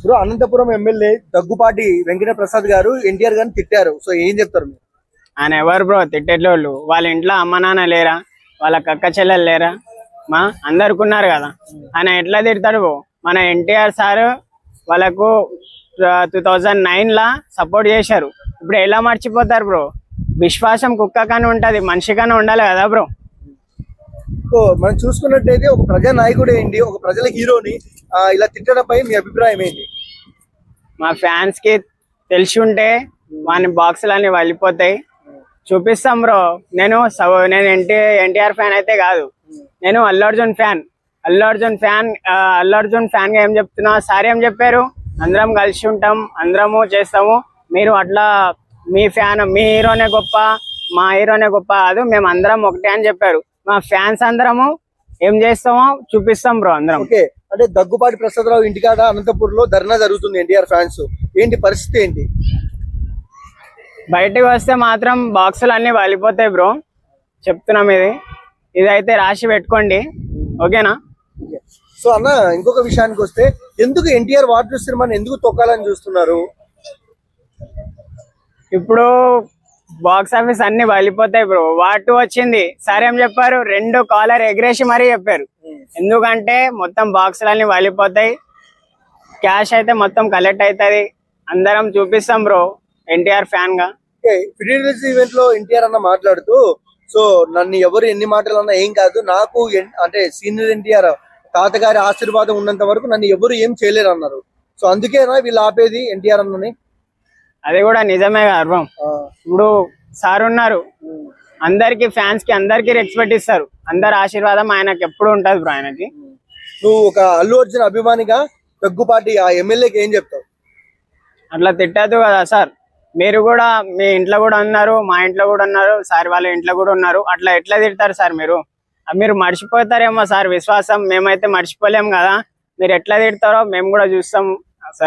Bro, Anantapuram MLA Daggubati Venkata Prasad గారు ఎన్టీఆర్ గారిని తిట్టారు. సో ఏం చెప్తారు మీరు? ఆయన ఎవరు బ్రో తిట్టేటోళ్ళు? వాళ్ళ ఇంట్లో అమ్మ నాన్న లేరా? వాళ్ళ అక్క చెల్లెలు లేరా? అందరికి ఉన్నారు కదా. ఆయన ఎట్లా తిడతాడు బ్రో? మన ఎన్టీఆర్ సార్ వాళ్ళకు 2009 సపోర్ట్ చేశారు. ఇప్పుడు ఎలా మర్చిపోతారు బ్రో? విశ్వాసం కుక్క కానీ ఉంటది, మనిషి కానీ ఉండాలి కదా బ్రో. సో మనం చూసుకున్నట్టయితే ఒక ప్రజా నాయకుడు ఏంటి, ఒక ప్రజల హీరోని ఇలా తిట్టడంపై మీ అభిప్రాయం ఏంటి? మా ఫ్యాన్స్ కి తెలిసి ఉంటే వాని బాక్సులన్నీ వెళ్ళిపోతాయి. చూపిస్తాం బ్రో. నేను ఎన్టీఆర్ ఫ్యాన్ అయితే కాదు, నేను అల్లు అర్జున్ ఫ్యాన్. అల్లు అర్జున్ ఫ్యాన్ గా ఏం చెప్తున్నా, సార్ ఏం చెప్పారు? అందరం కలిసి ఉంటాం, అందరము చేస్తాము. మీరు అట్లా మీ హీరోనే గొప్ప, మా హీరోనే గొప్ప కాదు, మేము అందరం ఒకటే అని చెప్పారు. మా ఫ్యాన్స్ అందరము ఏం చేస్తామో చూపిస్తాం బ్రో అందరం. ఓకే, అంటే దగ్గుపాటి ప్రసాదరావు ఇంటికాడ అనంతపూర్ లో ధర్నా జరుగుతుంది ఎన్టీఆర్ ఫ్యాన్స్, ఏంటి పరిస్థితి ఏంటి? బయటకు వస్తే మాత్రం బాక్సులు అన్ని వాలిపోతాయి బ్రో, చెప్తున్నాం. ఇదైతే రాసి పెట్టుకోండి, ఓకేనా? సో అన్న, ఇంకొక విషయానికి వస్తే ఎందుకు ఎన్టీఆర్ వాటర్ సినిమాని ఎందుకు తొక్కాలని చూస్తున్నారు? ఇప్పుడు బాక్స్ ఆఫీస్ అన్ని వాలిపోతాయి బ్రో. వాటు వచ్చింది, సార్ ఏం చెప్పారు? 2 కాలర్ ఎగరేసి మరీ చెప్పారు. ఎందుకంటే మొత్తం బాక్సులన్నీ వాలిపోతాయి, క్యాష్ అయితే మొత్తం కలెక్ట్ అవుతుంది. అందరం చూపిస్తాం బ్రో ఎన్టీఆర్ ఫ్యాన్ గా. ఫిడిలిటీ ఈవెంట్ లో ఎన్టీఆర్ అన్న మాట్లాడుతూ, సో నన్ను ఎవరు ఎన్ని మాటలు అన్నా ఏం కాదు, నాకు అంటే సీనియర్ ఎన్టీఆర్ తాతగారి ఆశీర్వాదం ఉన్నంత వరకు నన్ను ఎవరు ఏం చేయలేరు అన్నారు. సో అందుకేనా వీళ్ళు ఆపేది ఎన్టీఆర్ అన్నని? అది కూడా నిజమే కదా బ్రో. ఇప్పుడు సార్ ఉన్నారు, అందరికి ఫ్యాన్స్ కి అందరికి రెస్పెక్ట్ ఇస్తారు. అందరి ఆశీర్వాదం ఆయనకి ఎప్పుడు ఉంటది బ్రో. ఆయనకి నువ్వు ఒక అల్లు అర్జున్ అభిమానిగా దగ్గుపాటి ఆ ఎమ్మెల్యేకి ఏం చెప్తావు? అట్లా తిట్టద్దు కదా సార్. మీరు కూడా మీ ఇంట్లో కూడా ఉన్నారు, మా ఇంట్లో కూడా ఉన్నారు, సార్ వాళ్ళ ఇంట్లో కూడా ఉన్నారు. అట్లా ఎట్లా తిడతారు సార్? మీరు మర్చిపోతారేమో సార్ విశ్వాసం. మేమైతే మర్చిపోలేం కదా. మీరు ఎట్లా తిడతారో మేము కూడా చూస్తాము.